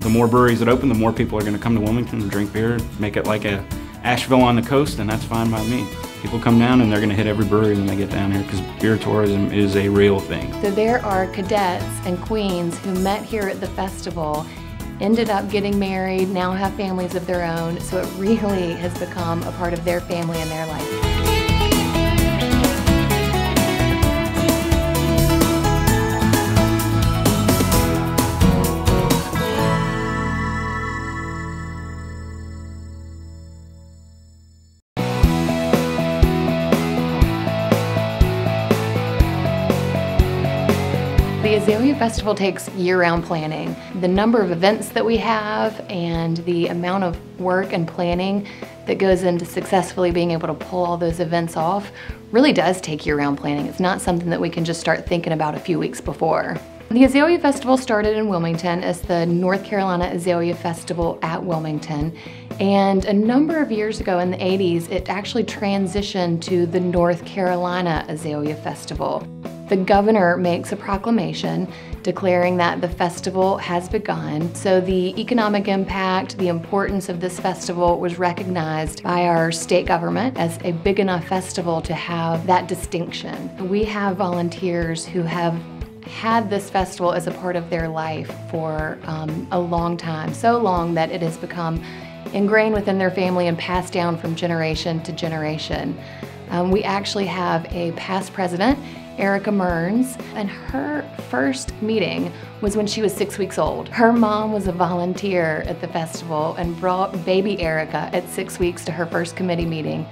The more breweries that open, the more people are going to come to Wilmington and drink beer, make it like a Asheville on the coast, and that's fine by me. People come down and they're going to hit every brewery when they get down here because beer tourism is a real thing. So there are cadets and queens who met here at the festival, ended up getting married, now have families of their own, so it really has become a part of their family and their life. The Azalea Festival takes year-round planning. The number of events that we have and the amount of work and planning that goes into successfully being able to pull all those events off really does take year-round planning. It's not something that we can just start thinking about a few weeks before. The Azalea Festival started in Wilmington as the North Carolina Azalea Festival at Wilmington, and a number of years ago in the 80s it actually transitioned to the North Carolina Azalea Festival. The governor makes a proclamation declaring that the festival has begun. So the economic impact, the importance of this festival was recognized by our state government as a big enough festival to have that distinction. We have volunteers who have had this festival as a part of their life for a long time, so long that it has become ingrained within their family and passed down from generation to generation. We actually have a past president, Erica Mearns, and her first meeting was when she was 6 weeks old. Her mom was a volunteer at the festival and brought baby Erica at 6 weeks to her first committee meeting.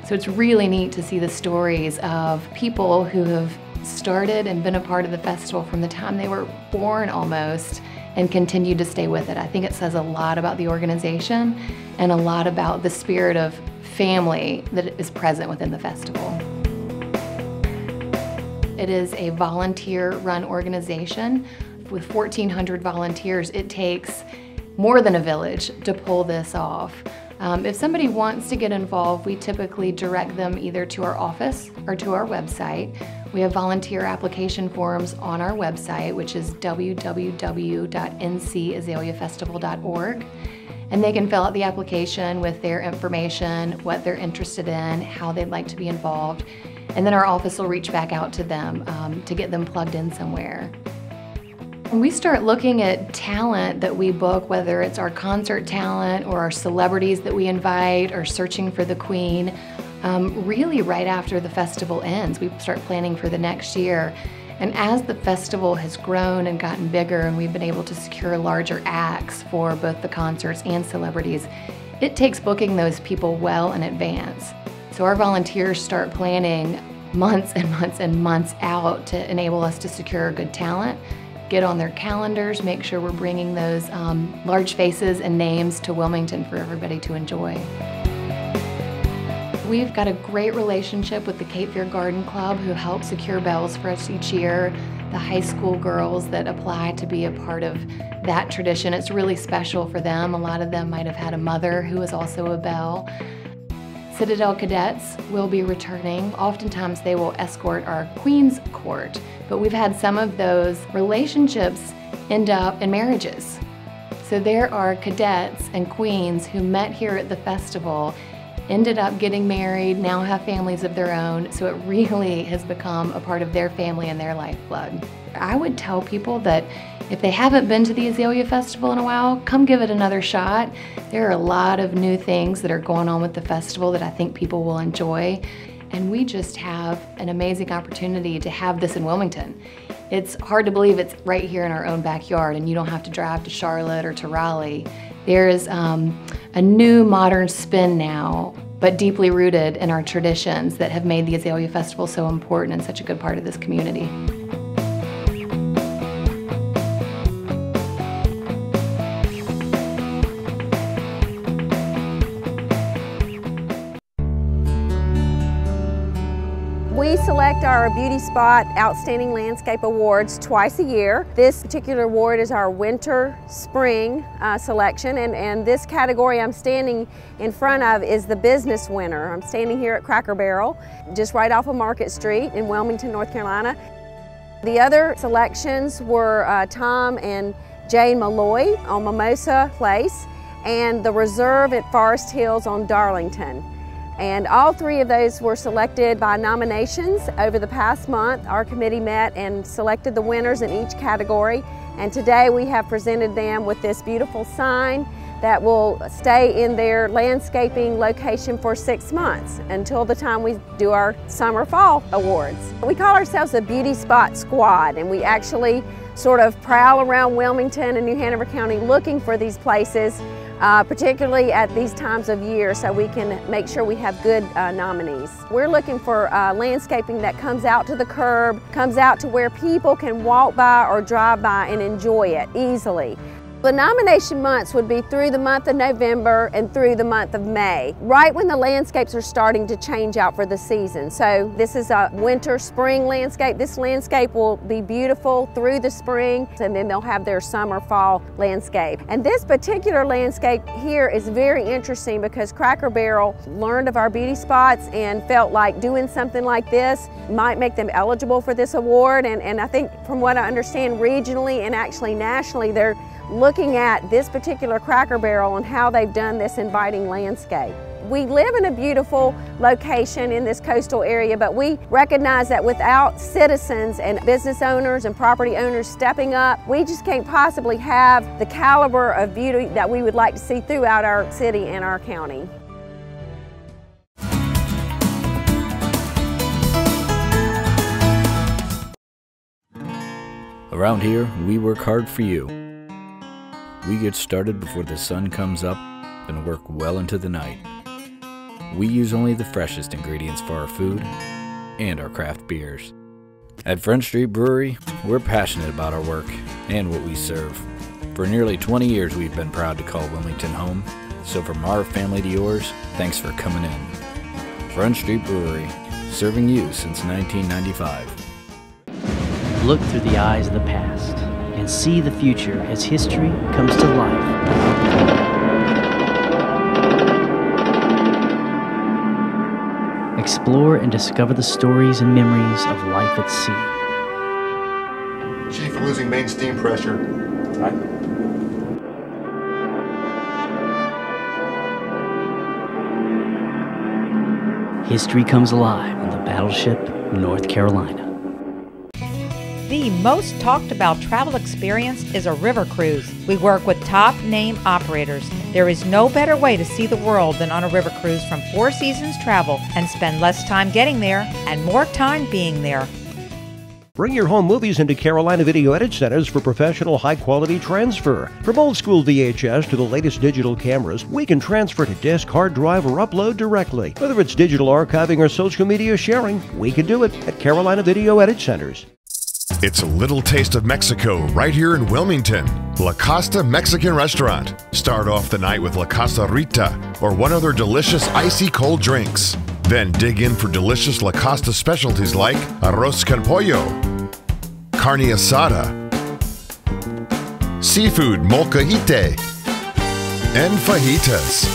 So it's really neat to see the stories of people who have started and been a part of the festival from the time they were born almost and continue to stay with it. I think it says a lot about the organization and a lot about the spirit of family that is present within the festival. It is a volunteer-run organization. With 1,400 volunteers, it takes more than a village to pull this off. If somebody wants to get involved, we typically direct them either to our office or to our website. We have volunteer application forms on our website, which is www.ncazaleafestival.org. And they can fill out the application with their information, what they're interested in, how they'd like to be involved. And then our office will reach back out to them to get them plugged in somewhere. When we start looking at talent that we book, whether it's our concert talent or our celebrities that we invite or searching for the queen, really right after the festival ends, we start planning for the next year. And as the festival has grown and gotten bigger and we've been able to secure larger acts for both the concerts and celebrities, it takes booking those people well in advance. So our volunteers start planning months and months and months out to enable us to secure good talent, get on their calendars, make sure we're bringing those large faces and names to Wilmington for everybody to enjoy. We've got a great relationship with the Cape Fear Garden Club who help secure bells for us each year. The high school girls that apply to be a part of that tradition, it's really special for them. A lot of them might have had a mother who was also a belle. Citadel cadets will be returning. Oftentimes they will escort our Queen's Court, but we've had some of those relationships end up in marriages. So there are cadets and queens who met here at the festival, ended up getting married, now have families of their own, so it really has become a part of their family and their lifeblood. I would tell people that if they haven't been to the Azalea Festival in a while, come give it another shot. There are a lot of new things that are going on with the festival that I think people will enjoy. And we just have an amazing opportunity to have this in Wilmington. It's hard to believe it's right here in our own backyard and you don't have to drive to Charlotte or to Raleigh. There's a new modern spin now, but deeply rooted in our traditions that have made the Azalea Festival so important and such a good part of this community. We select our Beauty Spot Outstanding Landscape Awards twice a year. This particular award is our winter-spring selection, and this category I'm standing in front of is the business winner. I'm standing here at Cracker Barrel, just right off of Market Street in Wilmington, North Carolina. The other selections were Tom and Jane Malloy on Mimosa Place, and the Reserve at Forest Hills on Darlington. And all three of those were selected by nominations over the past month. Our committee met and selected the winners in each category. And today we have presented them with this beautiful sign that will stay in their landscaping location for 6 months until the time we do our summer-fall awards. We call ourselves a Beauty Spot Squad, and we actually sort of prowl around Wilmington and New Hanover County looking for these places, particularly at these times of year, so we can make sure we have good nominees. We're looking for landscaping that comes out to the curb, comes out to where people can walk by or drive by and enjoy it easily. The nomination months would be through the month of November and through the month of May, right when the landscapes are starting to change out for the season. So this is a winter-spring landscape. This landscape will be beautiful through the spring, and then they'll have their summer-fall landscape. And this particular landscape here is very interesting because Cracker Barrel learned of our beauty spots and felt like doing something like this might make them eligible for this award. And I think from what I understand regionally and actually nationally, they're looking at this particular Cracker Barrel and how they've done this inviting landscape. We live in a beautiful location in this coastal area, but we recognize that without citizens and business owners and property owners stepping up, we just can't possibly have the caliber of beauty that we would like to see throughout our city and our county. Around here, we work hard for you. We get started before the sun comes up and work well into the night. We use only the freshest ingredients for our food and our craft beers. At Front Street Brewery, we're passionate about our work and what we serve. For nearly 20 years, we've been proud to call Wilmington home. So from our family to yours, thanks for coming in. Front Street Brewery, serving you since 1995. Look through the eyes of the past and see the future as history comes to life. Explore and discover the stories and memories of life at sea. Chief, losing main steam pressure. History comes alive on the battleship North Carolina. The most talked about travel experience is a river cruise. We work with top name operators. There is no better way to see the world than on a river cruise from Four Seasons Travel and spend less time getting there and more time being there. Bring your home movies into Carolina Video Edit Centers for professional high-quality transfer. From old-school VHS to the latest digital cameras, we can transfer to disk, hard drive, or upload directly. Whether it's digital archiving or social media sharing, we can do it at Carolina Video Edit Centers. It's a little taste of Mexico right here in Wilmington. La Costa Mexican Restaurant. Start off the night with La Costa Rita or one of their delicious icy cold drinks. Then dig in for delicious La Costa specialties like arroz con pollo, carne asada, seafood molcajete, and fajitas.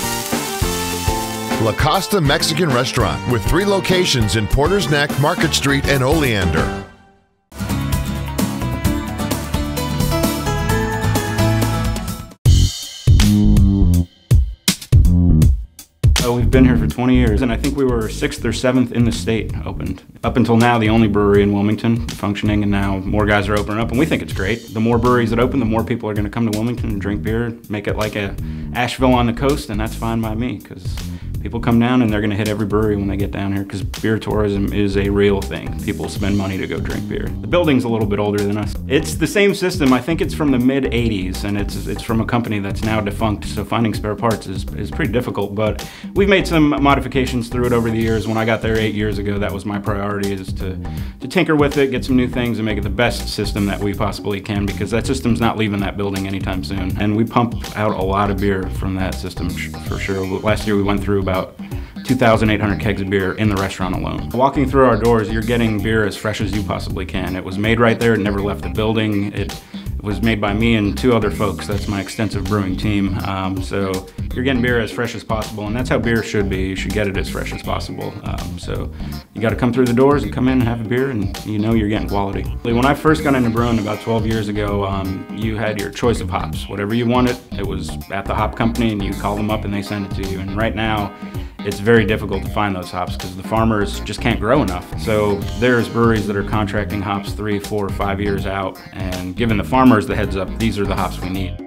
La Costa Mexican Restaurant with 3 locations in Porter's Neck, Market Street, and Oleander. We've been here for 20 years, and I think we were 6th or 7th in the state opened. Up until now, the only brewery in Wilmington functioning, and now more guys are opening up, and we think it's great. The more breweries that open, the more people are going to come to Wilmington and drink beer, make it like a Asheville on the coast, and that's fine by me, because people come down and they're going to hit every brewery when they get down here, because beer tourism is a real thing. People spend money to go drink beer. The building's a little bit older than us. It's the same system. I think it's from the mid-'80s, and it's from a company that's now defunct, so finding spare parts is pretty difficult, but we've made some modifications through it over the years. When I got there 8 years ago, that was my priority, is to tinker with it, get some new things, and make it the best system that we possibly can, because that system's not leaving that building anytime soon. And we pump out a lot of beer from that system, for sure. Last year we went through about 2,800 kegs of beer in the restaurant alone. Walking through our doors, you're getting beer as fresh as you possibly can. It was made right there, it never left the building. It was made by me and 2 other folks. That's my extensive brewing team. So you're getting beer as fresh as possible, and that's how beer should be. You should get it as fresh as possible. So you got to come through the doors and come in and have a beer, and you know you're getting quality. When I first got into brewing about 12 years ago, you had your choice of hops. Whatever you wanted, it was at the hop company, and you call them up and they send it to you. And right now, it's very difficult to find those hops because the farmers just can't grow enough. So there's breweries that are contracting hops 3, 4, 5 years out and giving the farmers the heads up, these are the hops we need.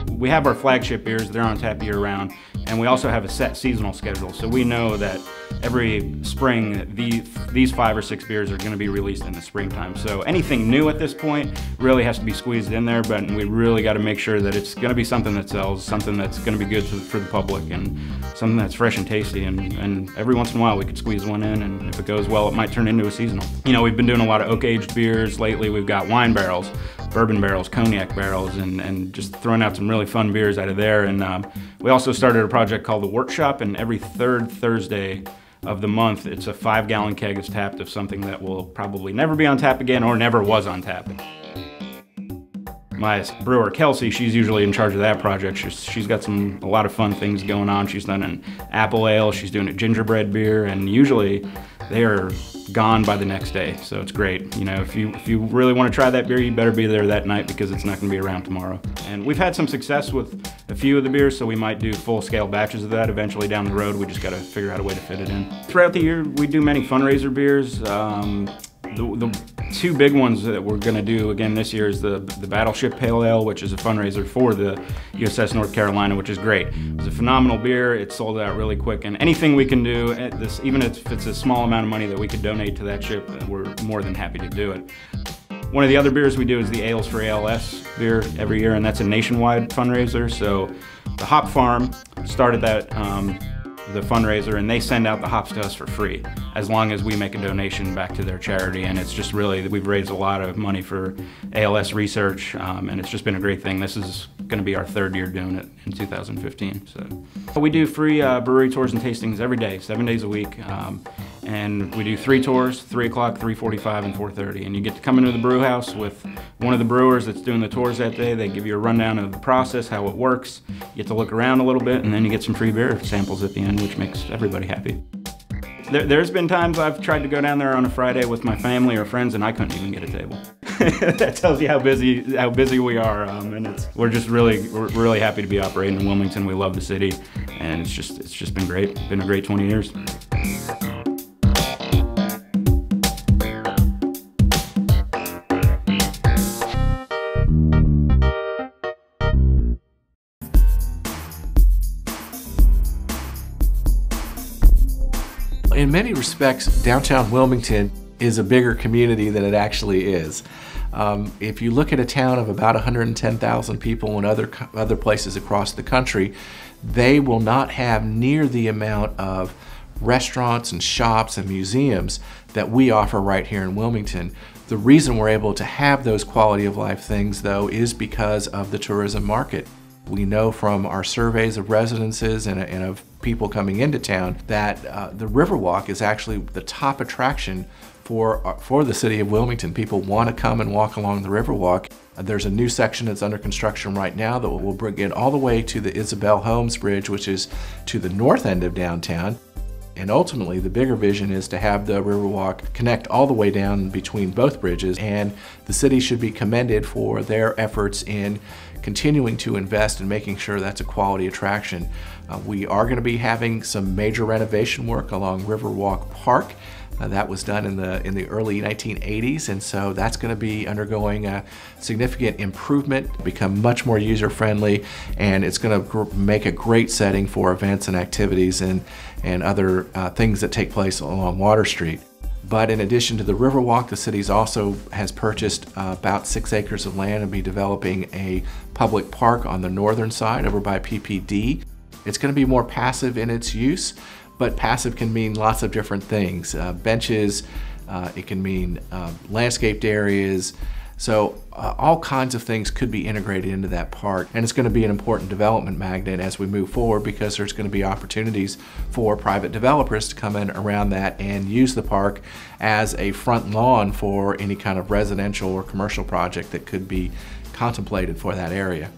We have our flagship beers, they're on tap year round, and we also have a set seasonal schedule. So we know that every spring, these 5 or 6 beers are going to be released in the springtime. So anything new at this point really has to be squeezed in there, but we really got to make sure that it's going to be something that sells, something that's going to be good for the public, and something that's fresh and tasty. And every once in a while we could squeeze one in, and if it goes well, it might turn into a seasonal. You know, we've been doing a lot of oak-aged beers lately. We've got wine barrels, bourbon barrels, cognac barrels, and just throwing out some really fun beers out of there. And we also started a project called the Workshop, and every 3rd Thursday of the month, it's a 5-gallon keg is tapped of something that will probably never be on tap again or never was on tap. My brewer, Kelsey, she's usually in charge of that project. She's got a lot of fun things going on. She's done an apple ale, she's doing a gingerbread beer, and usually they are gone by the next day, so it's great. You know, if you really want to try that beer, you better be there that night because it's not going to be around tomorrow. And we've had some success with a few of the beers, so we might do full-scale batches of that eventually down the road. We just got to figure out a way to fit it in. Throughout the year, we do many fundraiser beers. The 2 big ones that we're going to do again this year is the Battleship Pale Ale, which is a fundraiser for the USS North Carolina, which is great. It's a phenomenal beer. It sold out really quick, and anything we can do, even if it's a small amount of money that we could donate to that ship, we're more than happy to do it. One of the other beers we do is the Ales for ALS beer every year, and that's a nationwide fundraiser. So the Hop Farm started that the fundraiser, and they send out the hops to us for free as long as we make a donation back to their charity. And it's just really, we've raised a lot of money for ALS research, and it's just been a great thing. This is going to be our 3rd year doing it in 2015. So we do free brewery tours and tastings every day, 7 days a week, and we do 3 tours, 3 o'clock, 3:45, and 4:30. And you get to come into the brew house with one of the brewers that's doing the tours that day. They give you a rundown of the process, how it works. You get to look around a little bit, and then you get some free beer samples at the end, which makes everybody happy. There's been times I've tried to go down there on a Friday with my family or friends, and I couldn't even get a table. That tells you how busy we are, and we're really happy to be operating in Wilmington. We love the city, and it's just been great. It's been a great 20 years. In many respects, downtown Wilmington is a bigger community than it actually is. If you look at a town of about 110,000 people in other places across the country, they will not have near the amount of restaurants and shops and museums that we offer right here in Wilmington. The reason we're able to have those quality of life things, though, is because of the tourism market. We know from our surveys of residences and of people coming into town that the Riverwalk is actually the top attraction for the city of Wilmington. People want to come and walk along the Riverwalk. There's a new section that's under construction right now that will bring it all the way to the Isabel Holmes Bridge, which is to the north end of downtown. And ultimately, the bigger vision is to have the Riverwalk connect all the way down between both bridges, and the city should be commended for their efforts in continuing to invest and making sure that's a quality attraction. We are going to be having some major renovation work along Riverwalk Park. That was done in the early 1980s, and so that's going to be undergoing a significant improvement, become much more user-friendly, and it's going to make a great setting for events and activities and other things that take place along Water Street. But in addition to the Riverwalk, the city also has purchased about 6 acres of land and be developing a public park on the northern side over by PPD. It's going to be more passive in its use, but passive can mean lots of different things. Benches, it can mean landscaped areas. So all kinds of things could be integrated into that park, and it's going to be an important development magnet as we move forward, because there's going to be opportunities for private developers to come in around that and use the park as a front lawn for any kind of residential or commercial project that could be contemplated for that area.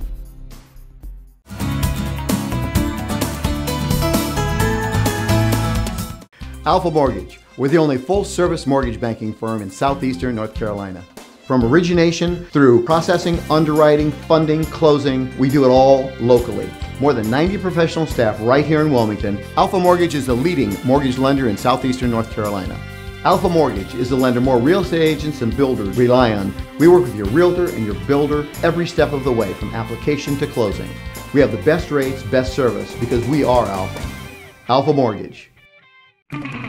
Alpha Mortgage. We're the only full-service mortgage banking firm in southeastern North Carolina. From origination through processing, underwriting, funding, closing, we do it all locally. More than 90 professional staff right here in Wilmington. Alpha Mortgage is the leading mortgage lender in southeastern North Carolina. Alpha Mortgage is the lender more real estate agents and builders rely on. We work with your realtor and your builder every step of the way from application to closing. We have the best rates, best service because we are Alpha. Alpha Mortgage.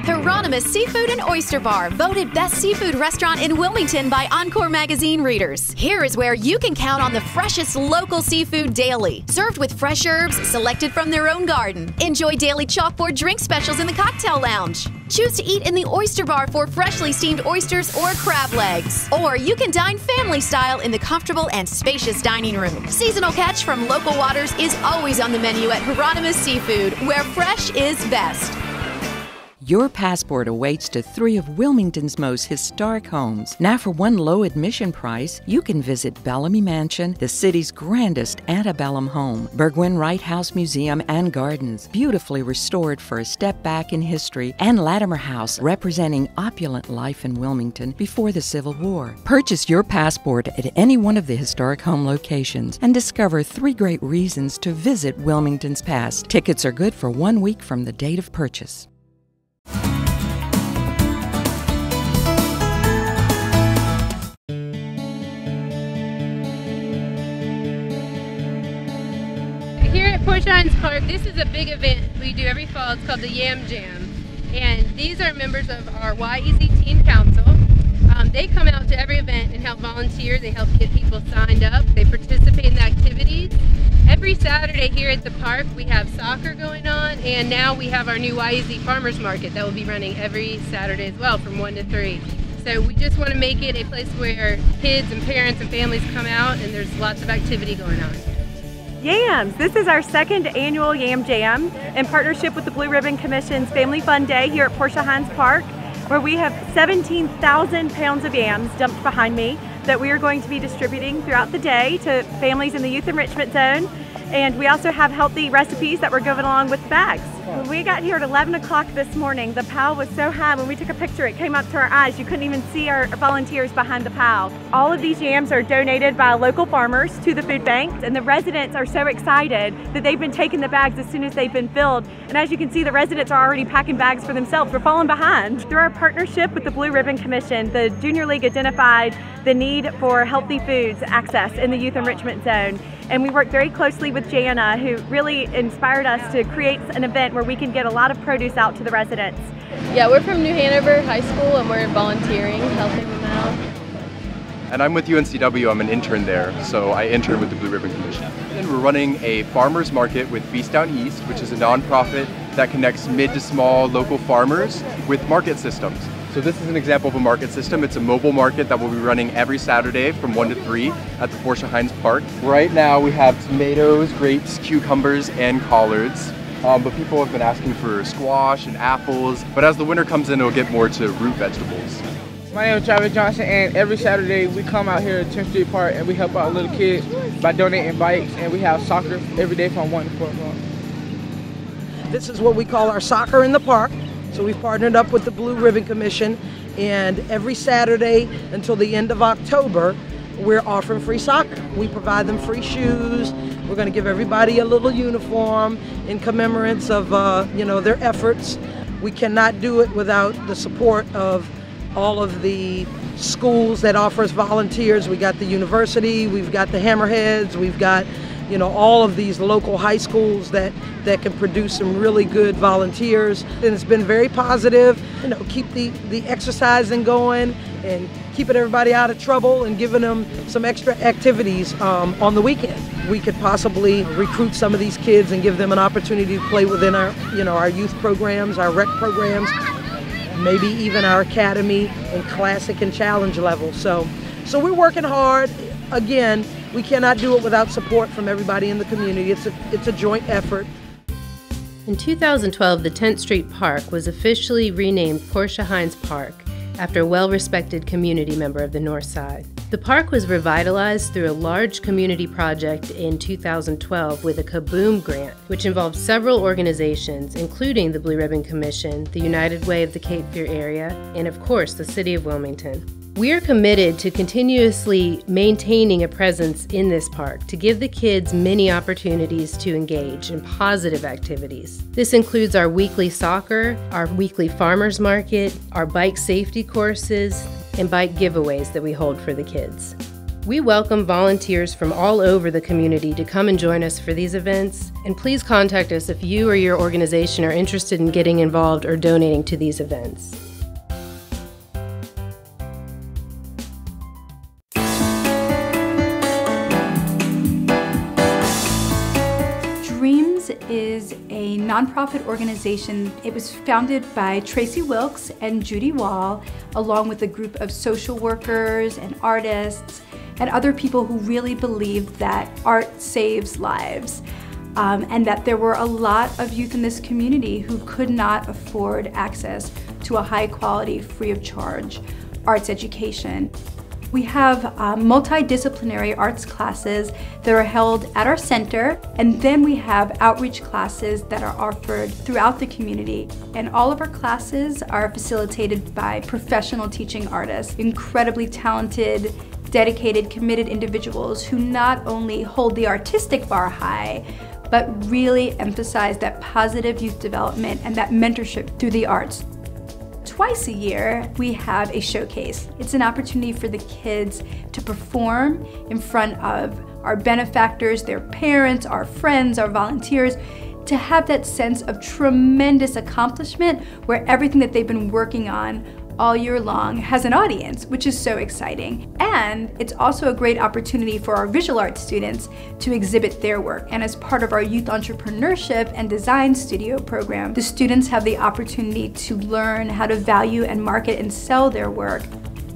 Hieronymus Seafood and Oyster Bar, voted best seafood restaurant in Wilmington by Encore magazine readers. Here is where you can count on the freshest local seafood daily, served with fresh herbs selected from their own garden. Enjoy daily chalkboard drink specials in the cocktail lounge. Choose to eat in the Oyster Bar for freshly steamed oysters or crab legs. Or you can dine family style in the comfortable and spacious dining room. Seasonal catch from local waters is always on the menu at Hieronymus Seafood, where fresh is best. Your passport awaits to 3 of Wilmington's most historic homes. Now for one low admission price, you can visit Bellamy Mansion, the city's grandest antebellum home, Burgwyn Wright House Museum and Gardens, beautifully restored for a step back in history, and Latimer House, representing opulent life in Wilmington before the Civil War. Purchase your passport at any one of the historic home locations and discover 3 great reasons to visit Wilmington's past. Tickets are good for 1 week from the date of purchase. Here at Portia Hines Park, this is a big event we do every fall. It's called the Yam Jam. And these are members of our YEZ Teen Council. They come out to every event and help volunteer. They help get people signed up. They participate in the activities. Every Saturday here at the park we have soccer going on, and now we have our new YEZ Farmers Market that will be running every Saturday as well from 1 to 3. So we just want to make it a place where kids and parents and families come out and there's lots of activity going on. Yams! This is our 2nd annual Yam Jam in partnership with the Blue Ribbon Commission's Family Fun Day here at Portia Hines Park, where we have 17,000 pounds of yams dumped behind me that we are going to be distributing throughout the day to families in the Youth Enrichment Zone. And we also have healthy recipes that we're giving along with bags. When we got here at 11 o'clock this morning, the POW was so high when we took a picture it came up to our eyes. You couldn't even see our volunteers behind the POW. All of these yams are donated by local farmers to the food bank, and the residents are so excited that they've been taking the bags as soon as they've been filled. And as you can see, the residents are already packing bags for themselves. We're falling behind. Through our partnership with the Blue Ribbon Commission, the Junior League identified the need for healthy foods access in the Youth Enrichment Zone. And we worked very closely with Jana, who really inspired us to create an event where we can get a lot of produce out to the residents. Yeah, we're from New Hanover High School and we're volunteering, helping them out. And I'm with UNCW, I'm an intern there, so I intern with the Blue Ribbon Commission. And we're running a farmers market with Feast Down East, which is a nonprofit that connects mid to small local farmers with market systems. So this is an example of a market system. It's a mobile market that will be running every Saturday from 1 to 3 at the Portia Hines Park. Right now we have tomatoes, grapes, cucumbers, and collards. But people have been asking for squash and apples. But as the winter comes in, it'll get more to root vegetables. My name is Travis Johnson, and every Saturday we come out here at 10th Street Park and we help out little kids by donating bikes, and we have soccer every day from 1 to 4 o'clock. This is what we call our Soccer in the Park. So we've partnered up with the Blue Ribbon Commission, and every Saturday until the end of October, we're offering free soccer. We provide them free shoes. We're going to give everybody a little uniform in commemorance of their efforts. We cannot do it without the support of all of the schools that offer us volunteers. We got the university, we've got the Hammerheads, we've got all of these local high schools that can produce some really good volunteers. And it's been very positive, keep the exercising going and keeping everybody out of trouble and giving them some extra activities on the weekend. We could possibly recruit some of these kids and give them an opportunity to play within our youth programs, our rec programs, maybe even our academy and classic and challenge level. So we're working hard. Again, we cannot do it without support from everybody in the community. It's a joint effort. In 2012, the 10th Street Park was officially renamed Portia Hines Park after a well-respected community member of the North Side. The park was revitalized through a large community project in 2012 with a Kaboom grant, which involved several organizations, including the Blue Ribbon Commission, the United Way of the Cape Fear area, and of course, the City of Wilmington. We are committed to continuously maintaining a presence in this park to give the kids many opportunities to engage in positive activities. This includes our weekly soccer, our weekly farmers market, our bike safety courses, and bike giveaways that we hold for the kids. We welcome volunteers from all over the community to come and join us for these events, and please contact us if you or your organization are interested in getting involved or donating to these events. Dreams is a nonprofit organization. It was founded by Tracy Wilkes and Judy Wall, along with a group of social workers and artists and other people who really believed that art saves lives, and that there were a lot of youth in this community who could not afford access to a high quality, free of charge arts education. We have multidisciplinary arts classes that are held at our center, and then we have outreach classes that are offered throughout the community. And all of our classes are facilitated by professional teaching artists, incredibly talented, dedicated, committed individuals who not only hold the artistic bar high, but really emphasize that positive youth development and that mentorship through the arts. Twice a year, we have a showcase. It's an opportunity for the kids to perform in front of our benefactors, their parents, our friends, our volunteers, to have that sense of tremendous accomplishment where everything that they've been working on all year long has an audience, which is so exciting. And it's also a great opportunity for our visual arts students to exhibit their work. And as part of our youth entrepreneurship and design studio program, the students have the opportunity to learn how to value and market and sell their work.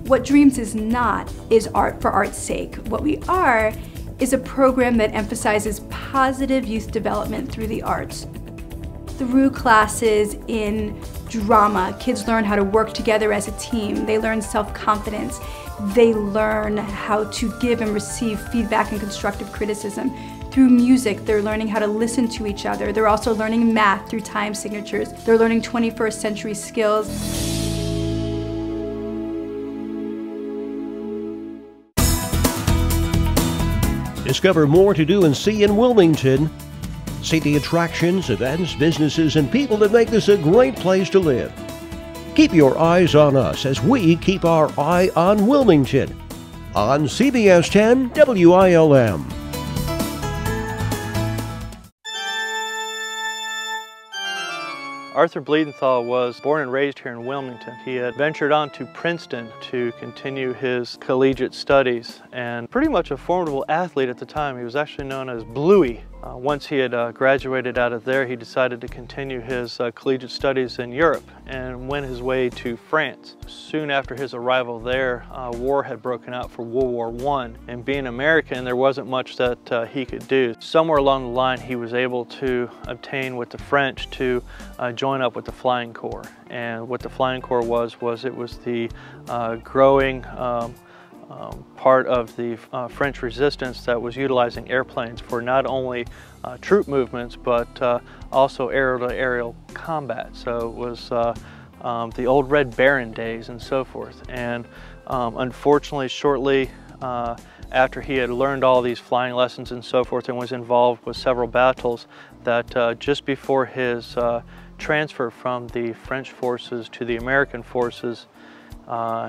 What Dreams is not is art for art's sake. What we are is a program that emphasizes positive youth development through the arts. Through classes in drama, kids learn how to work together as a team. They learn self-confidence. They learn how to give and receive feedback and constructive criticism. Through music, they're learning how to listen to each other. They're also learning math through time signatures. They're learning 21st century skills. Discover more to do and see in Wilmington. See the attractions, events, businesses, and people that make this a great place to live. Keep your eyes on us as we keep our eye on Wilmington. On CBS 10 WILM. Arthur Bleedenthal was born and raised here in Wilmington. He had ventured on to Princeton to continue his collegiate studies, and pretty much a formidable athlete at the time. He was actually known as Bluey. Once he had graduated out of there, he decided to continue his collegiate studies in Europe and went his way to France. Soon after his arrival there, war had broken out for World War I, and being American, there wasn't much that he could do. Somewhere along the line, he was able to obtain with the French to join up with the Flying Corps. And what the Flying Corps was it was the growing part of the French resistance that was utilizing airplanes for not only troop movements, but also aerial-to-aerial combat. So it was the old Red Baron days and so forth. And unfortunately, shortly after he had learned all these flying lessons and so forth and was involved with several battles, that just before his transfer from the French forces to the American forces,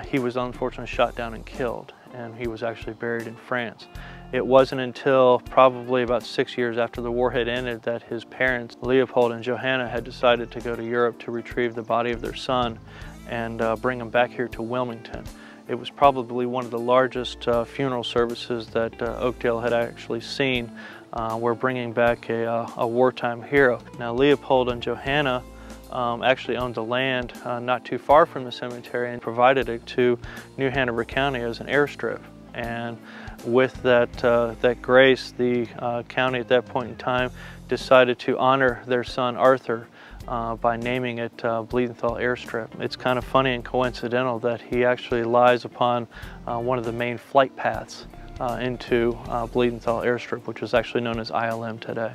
he was unfortunately shot down and killed, and he was actually buried in France. It wasn't until probably about 6 years after the war had ended that his parents, Leopold and Johanna, had decided to go to Europe to retrieve the body of their son and bring him back here to Wilmington. It was probably one of the largest funeral services that Oakdale had actually seen. We're bringing back a wartime hero. Now, Leopold and Johanna actually owned the land not too far from the cemetery and provided it to New Hanover County as an airstrip. And with that grace, the county at that point in time decided to honor their son Arthur by naming it Bleedenthal Airstrip. It's kind of funny and coincidental that he actually lies upon one of the main flight paths into Bleedenthal Airstrip, which is actually known as ILM today.